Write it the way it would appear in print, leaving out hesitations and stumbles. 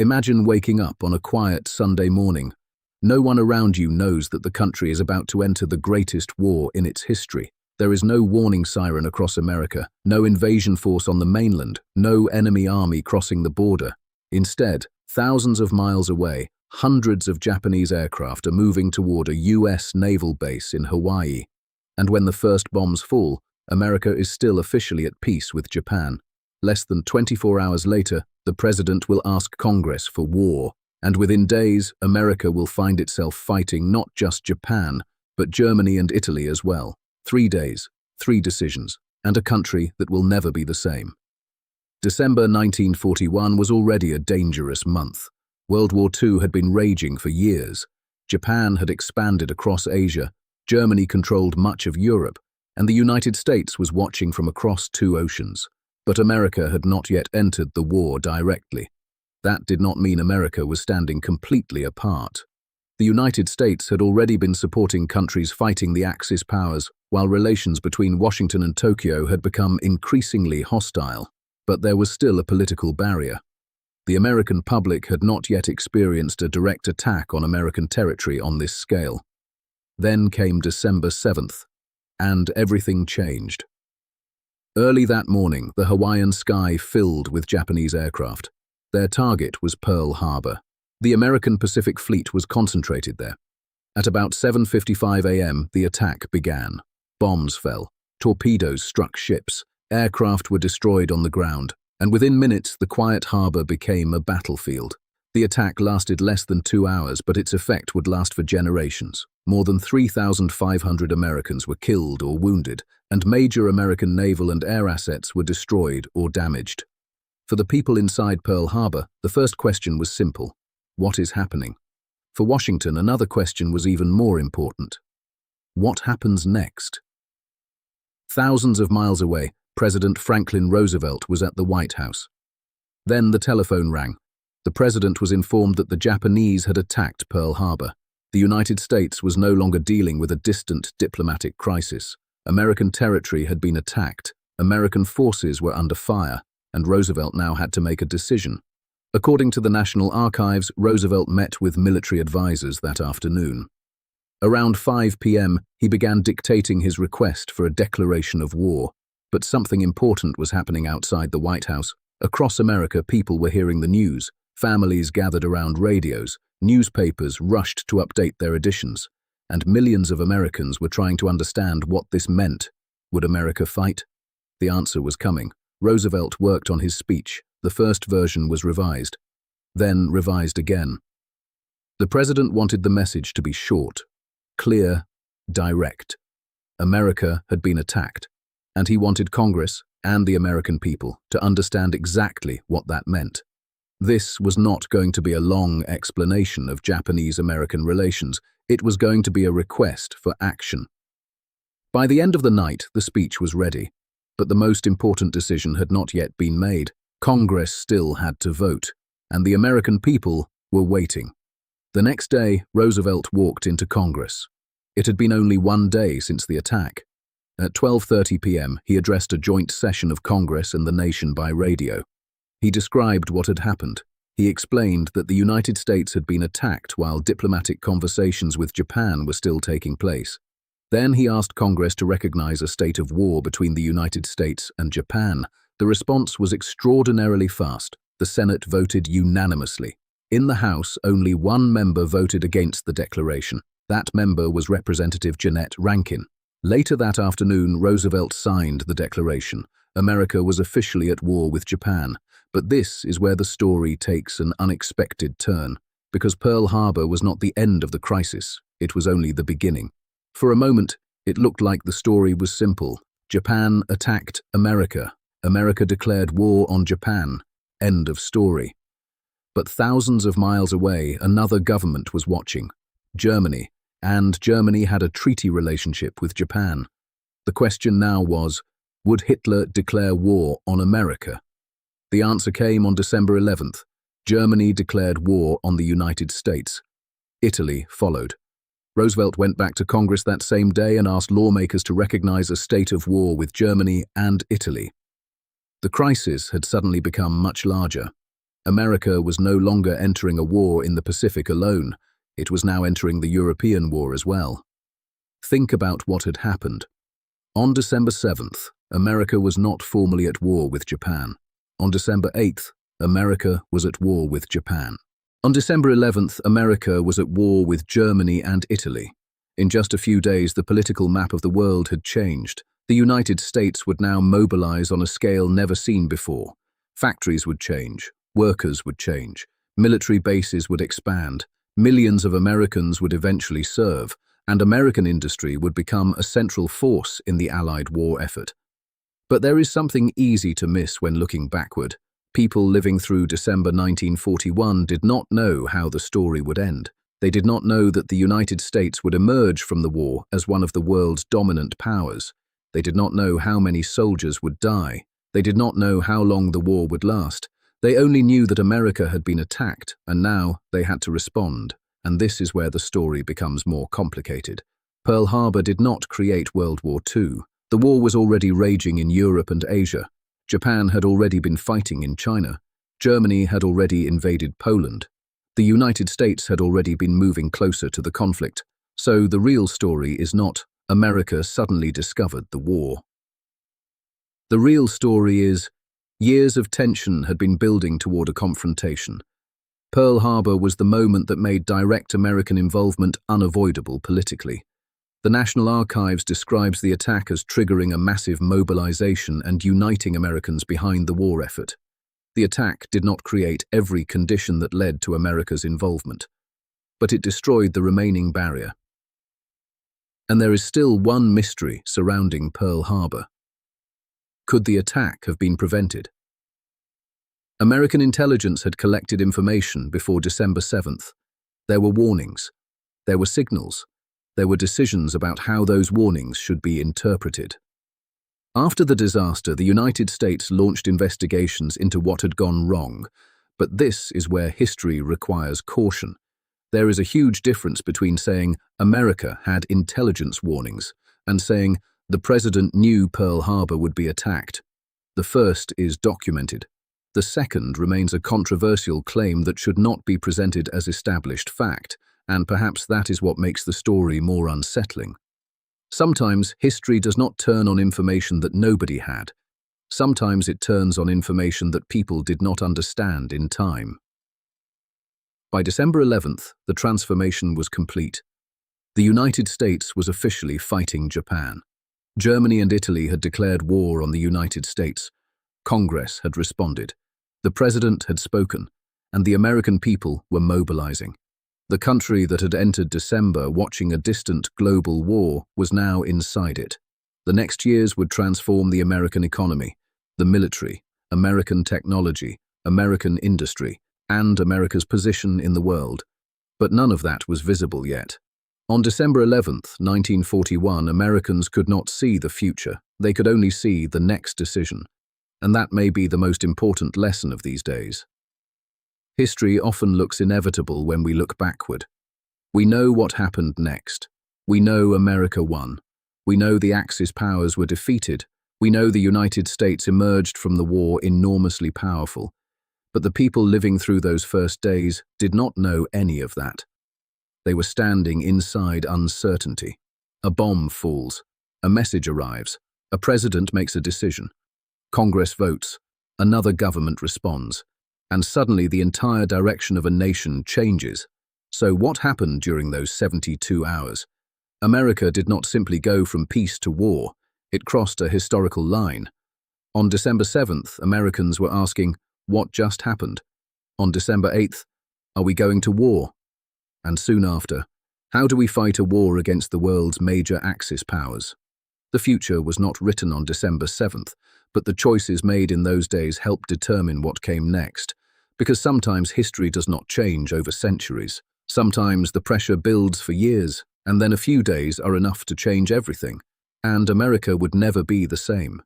Imagine waking up on a quiet Sunday morning. No one around you knows that the country is about to enter the greatest war in its history. There is no warning siren across America, no invasion force on the mainland, no enemy army crossing the border. Instead, thousands of miles away, hundreds of Japanese aircraft are moving toward a US naval base in Hawaii. And when the first bombs fall, America is still officially at peace with Japan. Less than 24 hours later, the president will ask Congress for war, and within days, America will find itself fighting not just Japan, but Germany and Italy as well. 3 days, 3 decisions, and a country that will never be the same. December 1941 was already a dangerous month. World War II had been raging for years. Japan had expanded across Asia, Germany controlled much of Europe, and the United States was watching from across 2 oceans. But America had not yet entered the war directly. That did not mean America was standing completely apart. The United States had already been supporting countries fighting the Axis powers, while relations between Washington and Tokyo had become increasingly hostile. But there was still a political barrier. The American public had not yet experienced a direct attack on American territory on this scale. Then came December 7th, and everything changed. Early that morning, the Hawaiian sky filled with Japanese aircraft. Their target was Pearl Harbor. The American Pacific Fleet was concentrated there. At about 7:55 a.m., the attack began. Bombs fell, torpedoes struck ships, aircraft were destroyed on the ground, and within minutes the quiet harbor became a battlefield. The attack lasted less than 2 hours, but its effect would last for generations. More than 3,500 Americans were killed or wounded, and major American naval and air assets were destroyed or damaged. For the people inside Pearl Harbor, the first question was simple: what is happening? For Washington, another question was even more important: what happens next? Thousands of miles away, President Franklin Roosevelt was at the White House. Then the telephone rang. The president was informed that the Japanese had attacked Pearl Harbor. The United States was no longer dealing with a distant diplomatic crisis. American territory had been attacked, American forces were under fire, and Roosevelt now had to make a decision. According to the National Archives, Roosevelt met with military advisors that afternoon. Around 5 p.m., he began dictating his request for a declaration of war. But something important was happening outside the White House. Across America, people were hearing the news. Families gathered around radios. Newspapers rushed to update their editions. And millions of Americans were trying to understand what this meant. Would America fight? The answer was coming. Roosevelt worked on his speech. The first version was revised, then revised again. The president wanted the message to be short, clear, direct. America had been attacked, and he wanted Congress and the American people to understand exactly what that meant. This was not going to be a long explanation of Japanese-American relations. It was going to be a request for action. By the end of the night, the speech was ready, but the most important decision had not yet been made. Congress still had to vote, and the American people were waiting. The next day, Roosevelt walked into Congress. It had been only 1 day since the attack. At 12:30 p.m., he addressed a joint session of Congress and the nation by radio. He described what had happened. He explained that the United States had been attacked while diplomatic conversations with Japan were still taking place. Then he asked Congress to recognize a state of war between the United States and Japan. The response was extraordinarily fast. The Senate voted unanimously. In the House, only one member voted against the declaration. That member was Representative Jeannette Rankin. Later that afternoon, Roosevelt signed the declaration. America was officially at war with Japan. But this is where the story takes an unexpected turn, because Pearl Harbor was not the end of the crisis. It was only the beginning. For a moment, it looked like the story was simple. Japan attacked America. America declared war on Japan. End of story. But thousands of miles away, another government was watching. Germany. And Germany had a treaty relationship with Japan. The question now was, would Hitler declare war on America? The answer came on December 11th. Germany declared war on the United States. Italy followed. Roosevelt went back to Congress that same day and asked lawmakers to recognize a state of war with Germany and Italy. The crisis had suddenly become much larger. America was no longer entering a war in the Pacific alone. It was now entering the European war as well. Think about what had happened. On December 7th, America was not formally at war with Japan. On December 8th, America was at war with Japan. On December 11th, America was at war with Germany and Italy. In just a few days, the political map of the world had changed. The United States would now mobilize on a scale never seen before. Factories would change, workers would change, military bases would expand, millions of Americans would eventually serve, and American industry would become a central force in the Allied war effort. But there is something easy to miss when looking backward. People living through December 1941 did not know how the story would end. They did not know that the United States would emerge from the war as one of the world's dominant powers. They did not know how many soldiers would die. They did not know how long the war would last. They only knew that America had been attacked, and now they had to respond. And this is where the story becomes more complicated. Pearl Harbor did not create World War II. The war was already raging in Europe and Asia. Japan had already been fighting in China. Germany had already invaded Poland. The United States had already been moving closer to the conflict. So the real story is not America suddenly discovered the war. The real story is years of tension had been building toward a confrontation. Pearl Harbor was the moment that made direct American involvement unavoidable politically. The National Archives describes the attack as triggering a massive mobilization and uniting Americans behind the war effort. The attack did not create every condition that led to America's involvement, but it destroyed the remaining barrier. And there is still one mystery surrounding Pearl Harbor. Could the attack have been prevented? American intelligence had collected information before December 7th. There were warnings. There were signals. There were decisions about how those warnings should be interpreted. After the disaster, the United States launched investigations into what had gone wrong, but this is where history requires caution. There is a huge difference between saying America had intelligence warnings and saying the president knew Pearl Harbor would be attacked. The first is documented. The second remains a controversial claim that should not be presented as established fact, and perhaps that is what makes the story more unsettling. Sometimes history does not turn on information that nobody had. Sometimes it turns on information that people did not understand in time. By December 11th, the transformation was complete. The United States was officially fighting Japan. Germany and Italy had declared war on the United States. Congress had responded. The president had spoken, and the American people were mobilizing. The country that had entered December watching a distant global war was now inside it. The next years would transform the American economy, the military, American technology, American industry, and America's position in the world. But none of that was visible yet. On December 11th, 1941, Americans could not see the future. They could only see the next decision. And that may be the most important lesson of these days. History often looks inevitable when we look backward. We know what happened next. We know America won. We know the Axis powers were defeated. We know the United States emerged from the war enormously powerful. But the people living through those first days did not know any of that. They were standing inside uncertainty. A bomb falls. A message arrives. A president makes a decision. Congress votes. Another government responds. And suddenly the entire direction of a nation changes. So what happened during those 72 hours? America did not simply go from peace to war. It crossed a historical line. On December 7th, Americans were asking, what just happened? On December 8th, are we going to war? And soon after, how do we fight a war against the world's major Axis powers? The future was not written on December 7th, but the choices made in those days helped determine what came next. Because sometimes history does not change over centuries. Sometimes the pressure builds for years, and then a few days are enough to change everything. And America would never be the same.